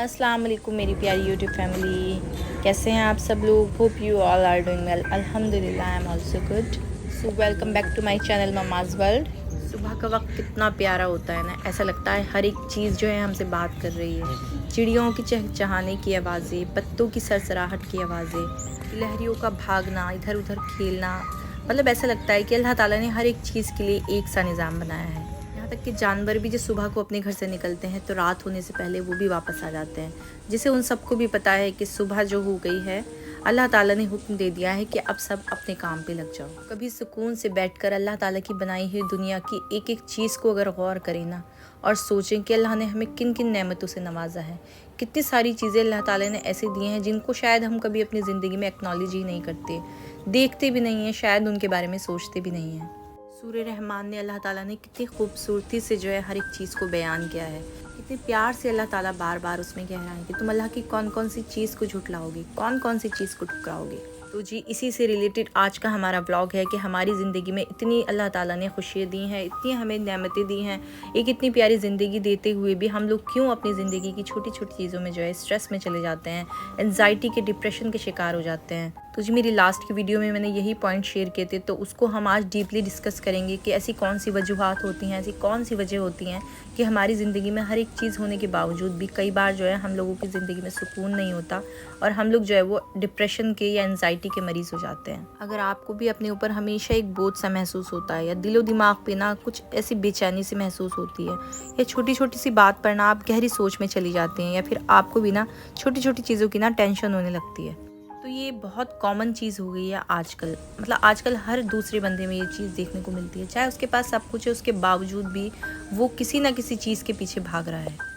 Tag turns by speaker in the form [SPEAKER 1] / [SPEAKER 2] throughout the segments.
[SPEAKER 1] अस्सलाम वालेकुम मेरी प्यारी यूट्यूब फैमिली, कैसे हैं आप सब लोग। Hope you all are doing well. अल्हम्दुलिल्लाह I am also good. So welcome back to my channel mama's world. सुबह का वक्त कितना प्यारा होता है ना, ऐसा लगता है हर एक चीज़ जो है हमसे बात कर रही है। चिड़ियों की चहचहाने की आवाज़ें, पत्तों की सरसराहट की आवाज़ें, लहरियों का भागना, इधर उधर खेलना, मतलब ऐसा लगता है कि अल्लाह ताला ने हर एक चीज़ के लिए एक सा निज़ाम बनाया है। यहाँ तक कि जानवर भी जो सुबह को अपने घर से निकलते हैं तो रात होने से पहले वो भी वापस आ जाते हैं, जिसे उन सबको भी पता है कि सुबह जो हो गई है, अल्लाह ताला ने हुक्म दे दिया है कि अब सब अपने काम पे लग जाओ। कभी सुकून से बैठकर अल्लाह ताला की बनाई हुई दुनिया की एक एक चीज़ को अगर गौर करें ना, और सोचें कि अल्लाह ने हमें किन किन नेमतों से नवाजा है, कितनी सारी चीज़ें अल्लाह ताला ने ऐसे दी हैं जिनको शायद हम कभी अपनी ज़िंदगी में एक्नॉलेज ही नहीं करते, देखते भी नहीं हैं, शायद उनके बारे में सोचते भी नहीं हैं। सूर्य रहमान ने अल्लाह ताला ने कितनी खूबसूरती से जो है हर एक चीज़ को बयान किया है, कितने प्यार से अल्लाह ताला बार बार उसमें कह रहा है कि तुम अल्लाह की कौन कौन सी चीज़ को झुटलाओगे, कौन कौन सी चीज़ को ठुकराओगे। तो जी इसी से रिलेटेड आज का हमारा व्लॉग है कि हमारी ज़िंदगी में इतनी अल्लाह ताला ने खुशियाँ दी हैं, इतनी हमें नेमतें दी हैं, एक इतनी प्यारी ज़िंदगी देते हुए भी हम लोग क्यों अपनी ज़िंदगी की छोटी छोटी चीज़ों में जो है स्ट्रेस में चले जाते हैं, एनजाइटी के, डिप्रेशन के शिकार हो जाते हैं। तो जी मेरी लास्ट की वीडियो में मैंने यही पॉइंट शेयर किए थे, तो उसको हम आज डीपली डिस्कस करेंगे कि ऐसी कौन सी वजूहात होती हैं, ऐसी कौन सी वजह होती हैं कि हमारी ज़िंदगी में हर एक चीज़ होने के बावजूद भी कई बार जो है हम लोगों की ज़िंदगी में सुकून नहीं होता और हम लोग जो है वो डिप्रेशन के या एनजाइटी के मरीज़ हो जाते हैं। अगर आपको भी अपने ऊपर हमेशा एक बोझ सा महसूस होता है या दिलो दिमाग पे ना कुछ ऐसी बेचैनी सी महसूस होती है, या छोटी छोटी सी बात पर ना आप गहरी सोच में चली जाते हैं, या फिर आपको भी ना छोटी छोटी चीज़ों की ना टेंशन होने लगती है, तो ये बहुत कॉमन चीज़ हो गई है आजकल। मतलब आजकल हर दूसरे बंदे में ये चीज़ देखने को मिलती है, चाहे उसके पास सब कुछ है, उसके बावजूद भी वो किसी ना किसी चीज़ के पीछे भाग रहा है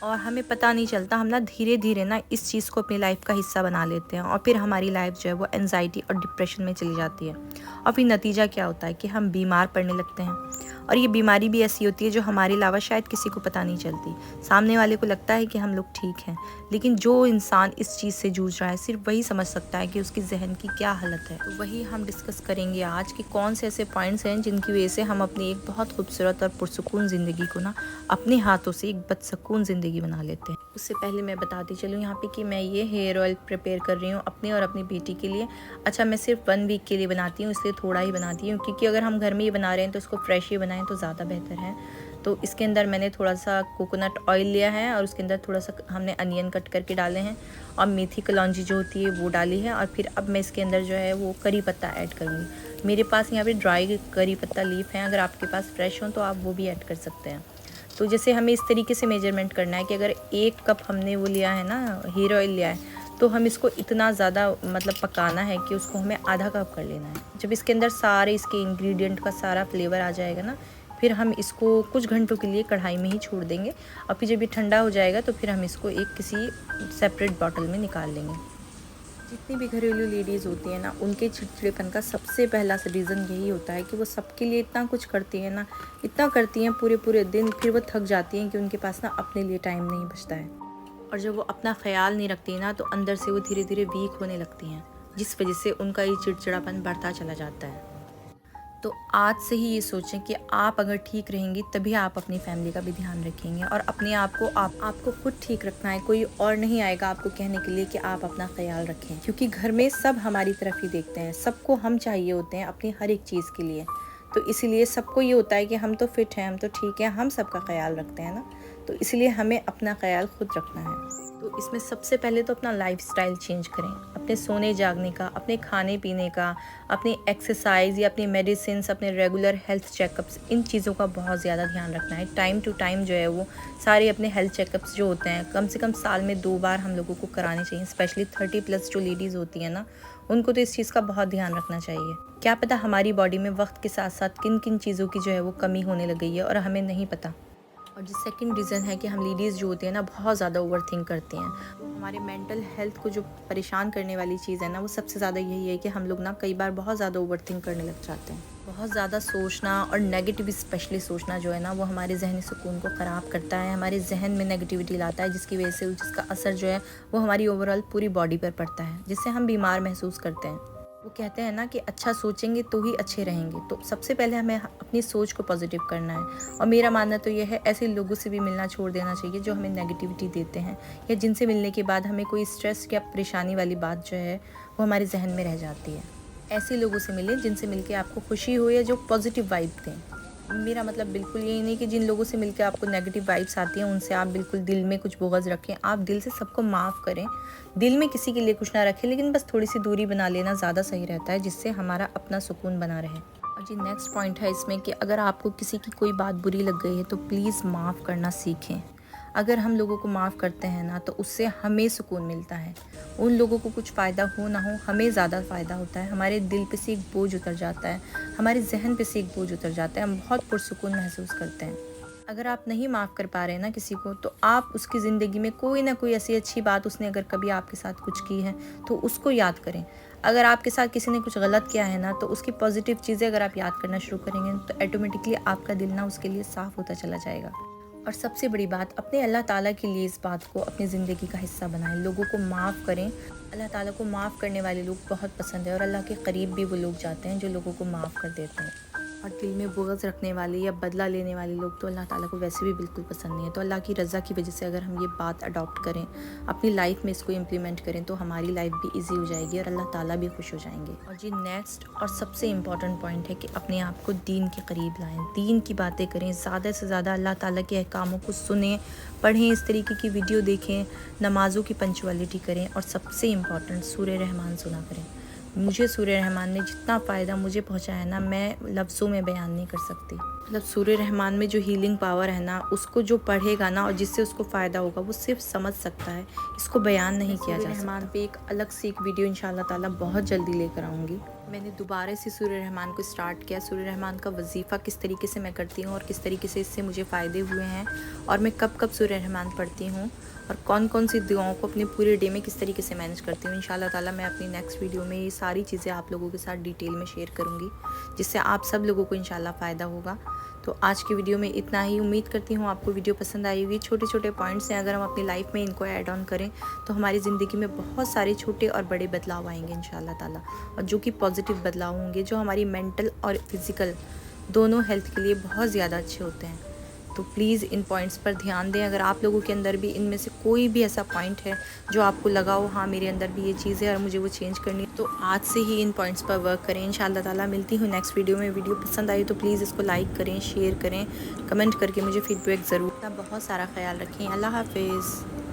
[SPEAKER 1] और हमें पता नहीं चलता। हम ना धीरे धीरे ना इस चीज़ को अपनी लाइफ का हिस्सा बना लेते हैं और फिर हमारी लाइफ जो है वो एनजाइटी और डिप्रेशन में चली जाती है, और फिर नतीजा क्या होता है कि हम बीमार पड़ने लगते हैं। और ये बीमारी भी ऐसी होती है जो हमारे अलावा शायद किसी को पता नहीं चलती। सामने वाले को लगता है कि हम लोग ठीक हैं, लेकिन जो इंसान इस चीज़ से जूझ रहा है सिर्फ वही समझ सकता है कि उसकी जहन की क्या हालत है। तो वही हम डिस्कस करेंगे आज कि कौन से ऐसे पॉइंट्स हैं जिनकी वजह से हम अपनी एक बहुत खूबसूरत और पुरसुकून ज़िंदगी को ना अपने हाथों से एक बदसकून ज़िंदगी बना लेते हैं। उससे पहले मैं बताती चलूँ यहाँ पे कि मैं ये हेयर ऑयल प्रिपेयर कर रही हूँ अपने और अपनी बेटी के लिए। अच्छा, मैं सिर्फ 1 वीक के लिए बनाती हूँ, इसलिए थोड़ा ही बनाती हूँ, क्योंकि अगर हम घर में ही बना रहे हैं तो उसको फ्रेश ही बनाएं तो ज़्यादा बेहतर है। तो इसके अंदर मैंने थोड़ा सा कोकोनट ऑयल लिया है और उसके अंदर थोड़ा सा हमने अनियन कट करके डाले हैं और मेथी कलौंजी जो होती है वो डाली है, और फिर अब मैं इसके अंदर जो है वो करी पत्ता ऐड करूँगी। मेरे पास यहाँ पे ड्राई करी पत्ता लीफ है, अगर आपके पास फ्रेश हो तो आप वो भी ऐड कर सकते हैं। तो जैसे हमें इस तरीके से मेजरमेंट करना है कि अगर 1 कप हमने वो लिया है ना, हेयर ऑयल लिया है, तो हम इसको इतना ज़्यादा मतलब पकाना है कि उसको हमें आधा कप कर लेना है। जब इसके अंदर सारे इसके इंग्रेडिएंट का सारा फ्लेवर आ जाएगा ना, फिर हम इसको कुछ घंटों के लिए कढ़ाई में ही छोड़ देंगे, और फिर जब ये ठंडा हो जाएगा तो फिर हम इसको एक किसी सेपरेट बॉटल में निकाल लेंगे। जितनी भी घरेलू लेडीज़ होती हैं ना, उनके चिड़चिड़ेपन का सबसे पहला रीज़न यही होता है कि वो सबके लिए इतना कुछ करती हैं ना, इतना करती हैं पूरे पूरे दिन, फिर वो थक जाती हैं कि उनके पास ना अपने लिए टाइम नहीं बचता है। और जब वो अपना ख्याल नहीं रखती ना तो अंदर से वो धीरे धीरे वीक होने लगती हैं, जिस वजह से उनका ये चिड़चिड़ापन बढ़ता चला जाता है। तो आज से ही ये सोचें कि आप अगर ठीक रहेंगी तभी आप अपनी फैमिली का भी ध्यान रखेंगे, और अपने आप को आपको खुद ठीक रखना है। कोई और नहीं आएगा आपको कहने के लिए कि आप अपना ख्याल रखें, क्योंकि घर में सब हमारी तरफ ही देखते हैं, सबको हम चाहिए होते हैं अपनी हर एक चीज़ के लिए। तो इसीलिए सबको ये होता है कि हम तो फिट हैं, हम तो ठीक हैं, हम सबका ख्याल रखते हैं ना, तो इसलिए हमें अपना ख्याल खुद रखना है। तो इसमें सबसे पहले तो अपना लाइफस्टाइल चेंज करें, अपने सोने जागने का, अपने खाने पीने का, अपनी एक्सरसाइज या अपनी मेडिसिन, अपने रेगुलर हेल्थ चेकअप्स, इन चीज़ों का बहुत ज़्यादा ध्यान रखना है। टाइम टू टाइम जो है वो सारे अपने हेल्थ चेकअप्स जो होते हैं कम से कम साल में 2 बार हम लोगों को कराने चाहिए। स्पेशली 30+ जो लेडीज़ होती हैं ना, उनको तो इस चीज़ का बहुत ध्यान रखना चाहिए। क्या पता हमारी बॉडी में वक्त के साथ साथ किन किन चीज़ों की जो है वो कमी होने लग गई है और हमें नहीं पता। और जो सेकंड रीज़न है कि हम लेडीज़ जो होती हैं ना बहुत ज़्यादा ओवर थिंक करती हैं। हमारे मेंटल हेल्थ को जो परेशान करने वाली चीज़ है ना, वो सबसे ज़्यादा यही है कि हम लोग ना कई बार बहुत ज़्यादा ओवर थिंक करने लग जाते हैं। बहुत ज़्यादा सोचना और नेगेटिव स्पेशली सोचना जो है ना, वो हमारे जहनी सुकून को ख़राब करता है, हमारे जहन में नेगेटिविटी लाता है, जिसकी वजह से जिसका असर जो है वो हमारी ओवरऑल पूरी बॉडी पर पड़ता है, जिससे हम बीमार महसूस करते हैं। वो कहते हैं ना कि अच्छा सोचेंगे तो ही अच्छे रहेंगे। तो सबसे पहले हमें अपनी सोच को पॉजिटिव करना है। और मेरा मानना तो ये है, ऐसे लोगों से भी मिलना छोड़ देना चाहिए जो हमें नेगेटिविटी देते हैं, या जिनसे मिलने के बाद हमें कोई स्ट्रेस या परेशानी वाली बात जो है वो हमारे जहन में रह जाती है। ऐसे लोगों से मिलें जिनसे मिलके आपको खुशी हो या जो पॉजिटिव वाइब दें। मेरा मतलब बिल्कुल यही नहीं कि जिन लोगों से मिलकर आपको नेगेटिव वाइब्स आती हैं उनसे आप बिल्कुल दिल में कुछ बुग़्ज़ रखें। आप दिल से सबको माफ़ करें, दिल में किसी के लिए कुछ ना रखें, लेकिन बस थोड़ी सी दूरी बना लेना ज़्यादा सही रहता है, जिससे हमारा अपना सुकून बना रहे। और जी नेक्स्ट पॉइंट है इसमें कि अगर आपको किसी की कोई बात बुरी लग गई है तो प्लीज़ माफ़ करना सीखें। अगर हम लोगों को माफ़ करते हैं ना तो उससे हमें सुकून मिलता है। उन लोगों को कुछ फ़ायदा हो ना हो, हमें ज़्यादा फ़ायदा होता है। हमारे दिल पे से एक बोझ उतर जाता है, हमारे जहन पे से एक बोझ उतर जाता है, हम बहुत पुरसुकून महसूस करते हैं। अगर आप नहीं माफ़ कर पा रहे हैं ना किसी को, तो आप उसकी ज़िंदगी में कोई ना कोई ऐसी अच्छी बात, उसने अगर कभी आपके साथ कुछ की है तो उसको याद करें। अगर आपके साथ किसी ने कुछ गलत किया है ना, तो उसकी पॉजिटिव चीज़ें अगर आप याद करना शुरू करेंगे तो ऑटोमेटिकली आपका दिल ना उसके लिए साफ़ होता चला जाएगा। और सबसे बड़ी बात, अपने अल्लाह ताला के लिए इस बात को अपनी ज़िंदगी का हिस्सा बनाएं। लोगों को माफ़ करें। अल्लाह ताला को माफ़ करने वाले लोग बहुत पसंद है, और अल्लाह के करीब भी वो लोग जाते हैं जो लोगों को माफ़ कर देते हैं। और दिल में बुग़्ज़ रखने वाले या बदला लेने वाले लोग तो अल्लाह ताला को वैसे भी बिल्कुल पसंद नहीं है। तो अल्लाह की रज़ा की वजह से अगर हम ये बात अडॉप्ट करें, अपनी लाइफ में इसको इम्प्लीमेंट करें, तो हमारी लाइफ भी ईजी हो जाएगी और अल्लाह ताला भी खुश हो जाएंगे। और जी नेक्स्ट और सबसे इम्पॉर्टेंट पॉइंट है कि अपने आप को दीन के करीब लाएं, दीन की बातें करें, ज़्यादा से ज़्यादा अल्लाह ताला के अहकामों को सुनें, पढ़ें, इस तरीके की वीडियो देखें, नमाज़ों की पंक्चुअलिटी करें, और सबसे इम्पॉर्टेंट सूरह रहमान सुना करें। मुझे सूरह रहमान ने जितना फ़ायदा मुझे पहुंचाया ना, मैं लफ्ज़ों में बयान नहीं कर सकती। मतलब सूरह रहमान में जो हीलिंग पावर है ना, उसको जो पढ़ेगा ना और जिससे उसको फ़ायदा होगा वो सिर्फ समझ सकता है, इसको बयान नहीं किया जा सकता। रहमान पे एक अलग से एक वीडियो इंशाल्लाह ताला बहुत जल्दी लेकर आऊँगी। मैंने दोबारा से सूरह रहमान को स्टार्ट किया। सूरह रहमान का वजीफ़ा किस तरीके से मैं करती हूँ और किस तरीके से इससे मुझे फ़ायदे हुए हैं, और मैं कब कब सूरह रहमान पढ़ती हूँ, और कौन कौन सी दुआओं को अपने पूरे डे में किस तरीके से मैनेज करती हूँ। इंशाल्लाह ताला मैं अपनी नेक्स्ट वीडियो में ये सारी चीज़ें आप लोगों के साथ डिटेल में शेयर करूँगी, जिससे आप सब लोगों को इंशाल्लाह फ़ायदा होगा। तो आज की वीडियो में इतना ही। उम्मीद करती हूँ आपको वीडियो पसंद आई होगी। छोटे छोटे पॉइंट्स हैं, अगर हम अपनी लाइफ में इनको ऐड ऑन करें तो हमारी ज़िंदगी में बहुत सारे छोटे और बड़े बदलाव आएंगे इंशाल्लाह ताला, और जो कि पॉजिटिव बदलाव होंगे, जो हमारी मेंटल और फिज़िकल दोनों हेल्थ के लिए बहुत ज़्यादा अच्छे होते हैं। तो प्लीज़ इन पॉइंट्स पर ध्यान दें। अगर आप लोगों के अंदर भी इनमें से कोई भी ऐसा पॉइंट है जो आपको लगा हो, हाँ मेरे अंदर भी ये चीज़ है और मुझे वो चेंज करनी है, तो आज से ही इन पॉइंट्स पर वर्क करें। इंशाल्लाह ताला मिलती हूँ नेक्स्ट वीडियो में। वीडियो पसंद आई तो प्लीज़ इसको लाइक करें, शेयर करें, कमेंट करके मुझे फीडबैक ज़रूर। बहुत सारा ख्याल रखें। अल्लाह हाफिज़।